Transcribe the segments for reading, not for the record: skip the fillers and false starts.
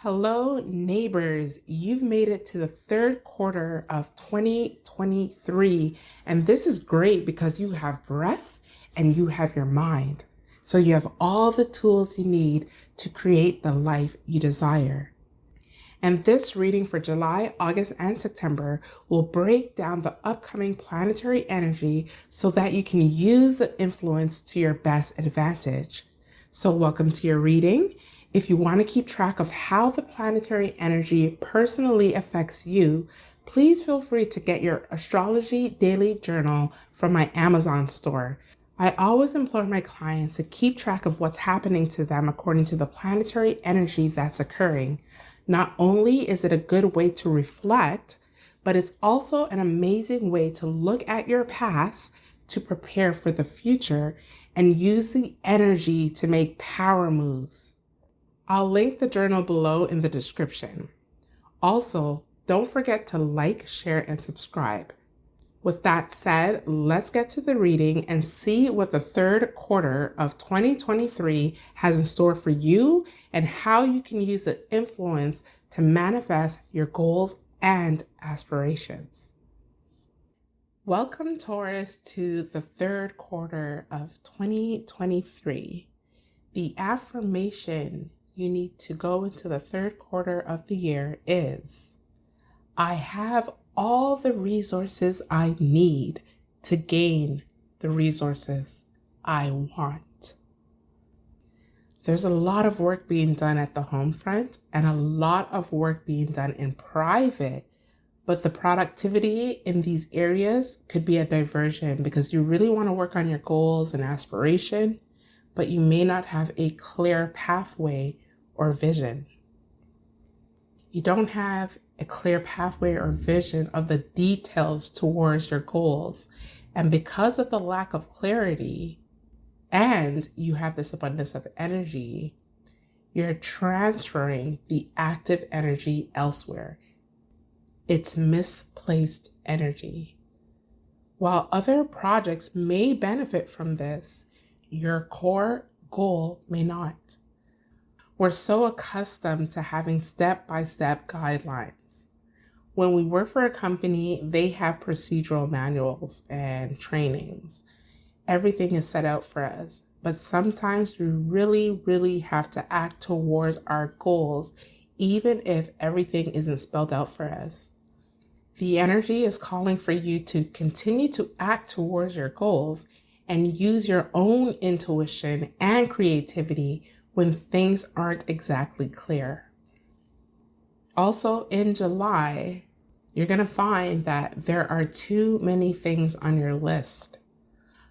Hello, neighbors. You've made it to the third quarter of 2023, and this is great because you have breath and you have your mind. So you have all the tools you need to create the life you desire. And this reading for July, August, and September will break down the upcoming planetary energy so that you can use the influence to your best advantage. So welcome to your reading. If you want to keep track of how the planetary energy personally affects you, please feel free to get your Astrology Daily Journal from my Amazon store. I always implore my clients to keep track of what's happening to them according to the planetary energy that's occurring. Not only is it a good way to reflect, but it's also an amazing way to look at your past to prepare for the future and use the energy to make power moves. I'll link the journal below in the description. Also, don't forget to like, share, and subscribe. With that said, let's get to the reading and see what the third quarter of 2023 has in store for you and how you can use the influence to manifest your goals and aspirations. Welcome, Taurus, to the third quarter of 2023. The affirmation you need to go into the third quarter of the year is, I have all the resources I need to gain the resources I want. There's a lot of work being done at the home front and a lot of work being done in private, but the productivity in these areas could be a diversion because you really want to work on your goals and aspiration, but you may not have a clear pathway or vision. You don't have a clear pathway or vision of the details towards your goals. And because of the lack of clarity, and you have this abundance of energy, you're transferring the active energy elsewhere. It's misplaced energy. While other projects may benefit from this, your core goal may not. We're so accustomed to having step-by-step guidelines. When we work for a company, they have procedural manuals and trainings. Everything is set out for us, but sometimes we really have to act towards our goals, even if everything isn't spelled out for us. The energy is calling for you to continue to act towards your goals and use your own intuition and creativity when things aren't exactly clear. Also in July, you're going to find that there are too many things on your list.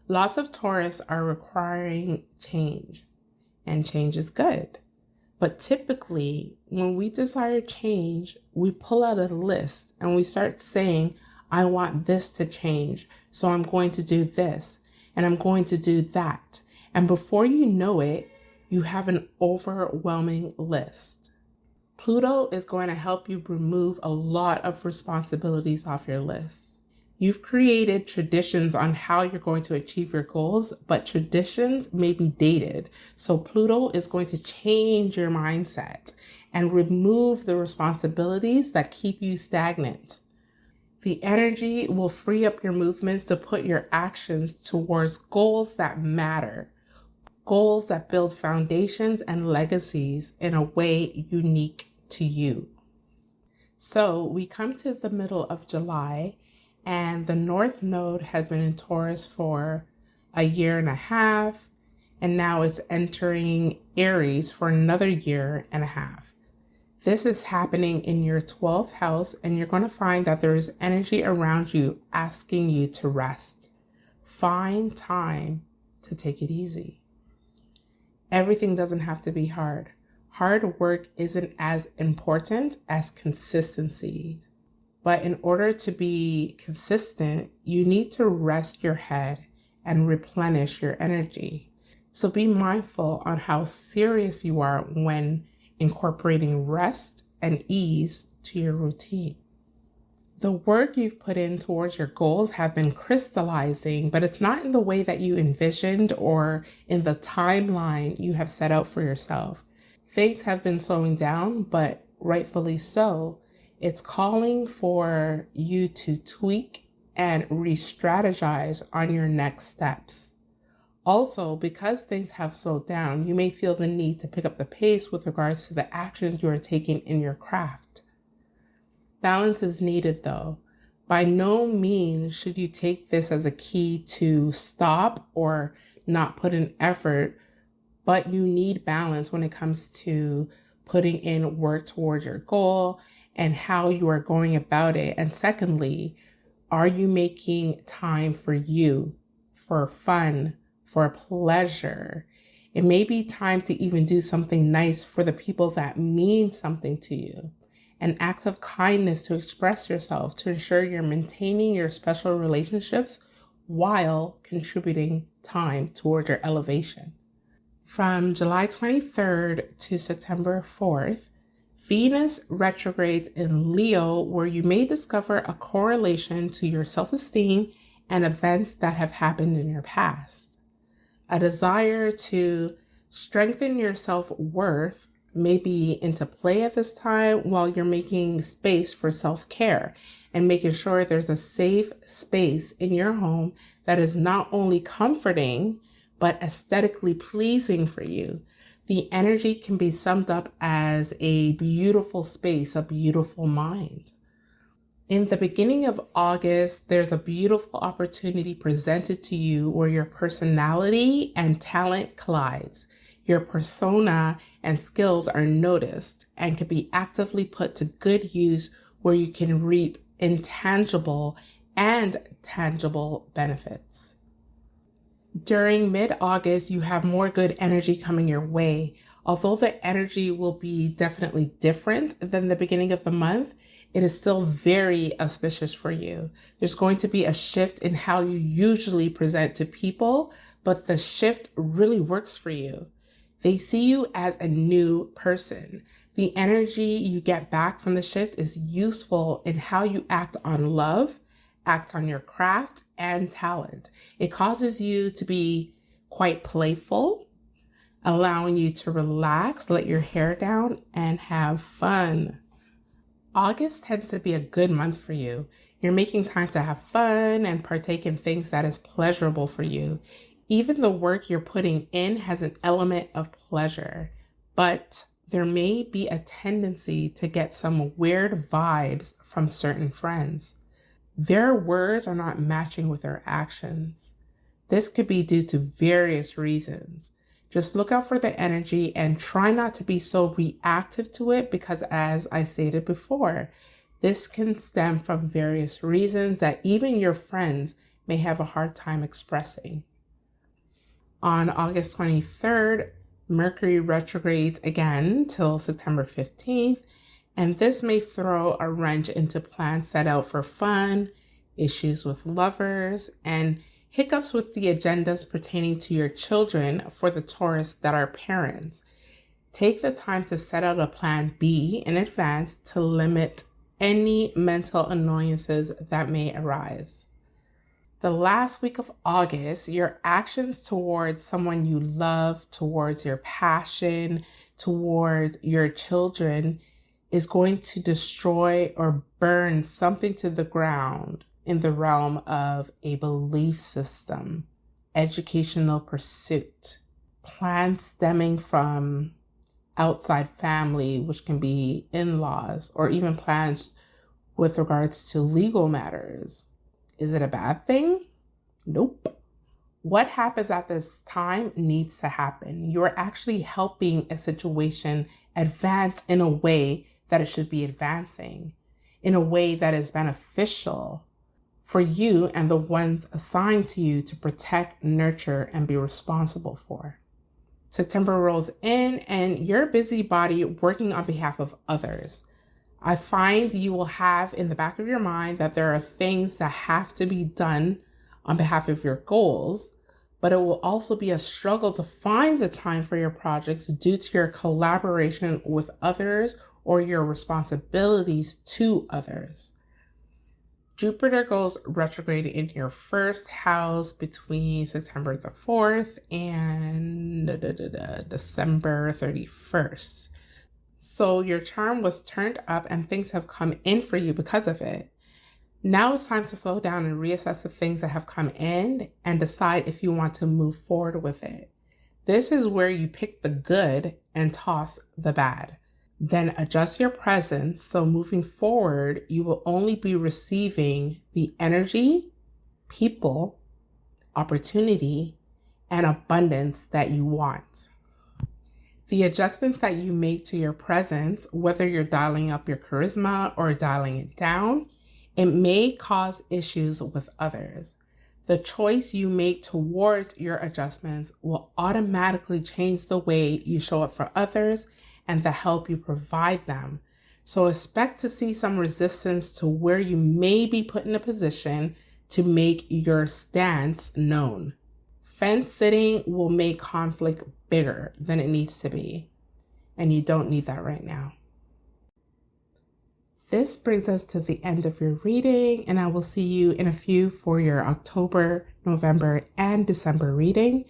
Lots of Taurus are requiring change, and change is good. But typically, when we desire change, we pull out a list and we start saying, I want this to change, so I'm going to do this, and I'm going to do that. And before you know it, you have an overwhelming list. Pluto is going to help you remove a lot of responsibilities off your list. You've created traditions on how you're going to achieve your goals, but traditions may be dated. So Pluto is going to change your mindset and remove the responsibilities that keep you stagnant. The energy will free up your movements to put your actions towards goals that matter. Goals that build foundations and legacies in a way unique to you. So we come to the middle of July, and the North Node has been in Taurus for a year and a half, and now it's entering Aries for another year and a half. This is happening in your 12th house, and you're going to find that there is energy around you asking you to rest. Find time to take it easy. Everything doesn't have to be hard. Hard work isn't as important as consistency. But in order to be consistent, you need to rest your head and replenish your energy. So be mindful on how serious you are when incorporating rest and ease to your routine. The work you've put in towards your goals have been crystallizing, but it's not in the way that you envisioned or in the timeline you have set out for yourself. Things have been slowing down, but rightfully so. It's calling for you to tweak and re-strategize on your next steps. Also, because things have slowed down, you may feel the need to pick up the pace with regards to the actions you are taking in your craft. Balance is needed though. By no means should you take this as a key to stop or not put in effort, but you need balance when it comes to putting in work towards your goal and how you are going about it. And secondly, are you making time for you, for fun, for pleasure? It may be time to even do something nice for the people that mean something to you. An act of kindness to express yourself, to ensure you're maintaining your special relationships while contributing time toward your elevation. From July 23rd to September 4th, Venus retrogrades in Leo, where you may discover a correlation to your self-esteem and events that have happened in your past. A desire to strengthen your self-worth may be into play at this time while you're making space for self-care and making sure there's a safe space in your home that is not only comforting, but aesthetically pleasing for you. The energy can be summed up as a beautiful space, a beautiful mind. In the beginning of August, there's a beautiful opportunity presented to you where your personality and talent collides. Your persona and skills are noticed and can be actively put to good use where you can reap intangible and tangible benefits. During mid-August, you have more good energy coming your way. Although the energy will be definitely different than the beginning of the month, it is still very auspicious for you. There's going to be a shift in how you usually present to people, but the shift really works for you. They see you as a new person. The energy you get back from the shift is useful in how you act on love, act on your craft and talent. It causes you to be quite playful, allowing you to relax, let your hair down, and have fun. August tends to be a good month for you. You're making time to have fun and partake in things that is pleasurable for you. Even the work you're putting in has an element of pleasure, but there may be a tendency to get some weird vibes from certain friends. Their words are not matching with their actions. This could be due to various reasons. Just look out for the energy and try not to be so reactive to it because, as I stated before, this can stem from various reasons that even your friends may have a hard time expressing. On August 23rd, Mercury retrogrades again till September 15th, and this may throw a wrench into plans set out for fun, issues with lovers, and hiccups with the agendas pertaining to your children for the Taurus that are parents. Take the time to set out a plan B in advance to limit any mental annoyances that may arise. The last week of August, your actions towards someone you love, towards your passion, towards your children is going to destroy or burn something to the ground in the realm of a belief system, educational pursuit, plans stemming from outside family, which can be in-laws, or even plans with regards to legal matters. Is it a bad thing? Nope. What happens at this time needs to happen. You're actually helping a situation advance in a way that it should be advancing, in a way that is beneficial for you and the ones assigned to you to protect, nurture, and be responsible for. September rolls in and you're a busybody working on behalf of others. I find you will have in the back of your mind that there are things that have to be done on behalf of your goals, but it will also be a struggle to find the time for your projects due to your collaboration with others or your responsibilities to others. Jupiter goes retrograde in your first house between September the 4th and December 31st. So your charm was turned up and things have come in for you because of it. Now it's time to slow down and reassess the things that have come in and decide if you want to move forward with it. This is where you pick the good and toss the bad. Then adjust your presence so moving forward, you will only be receiving the energy, people, opportunity, and abundance that you want. The adjustments that you make to your presence, whether you're dialing up your charisma or dialing it down, it may cause issues with others. The choice you make towards your adjustments will automatically change the way you show up for others and the help you provide them. So expect to see some resistance to where you may be put in a position to make your stance known. Fence sitting will make conflict bigger than it needs to be, and you don't need that right now. This brings us to the end of your reading, and I will see you in a few for your October, November, and December reading.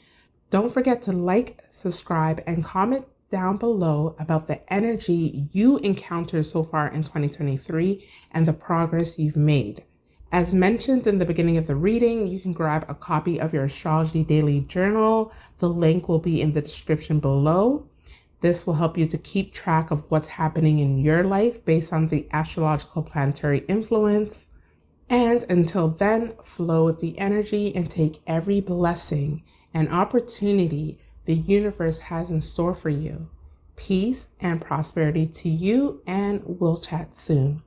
Don't forget to like, subscribe, and comment down below about the energy you encountered so far in 2023 and the progress you've made. As mentioned in the beginning of the reading, you can grab a copy of your Astrology Daily Journal. The link will be in the description below. This will help you to keep track of what's happening in your life based on the astrological planetary influence. And until then, flow with the energy and take every blessing and opportunity the universe has in store for you. Peace and prosperity to you, and we'll chat soon.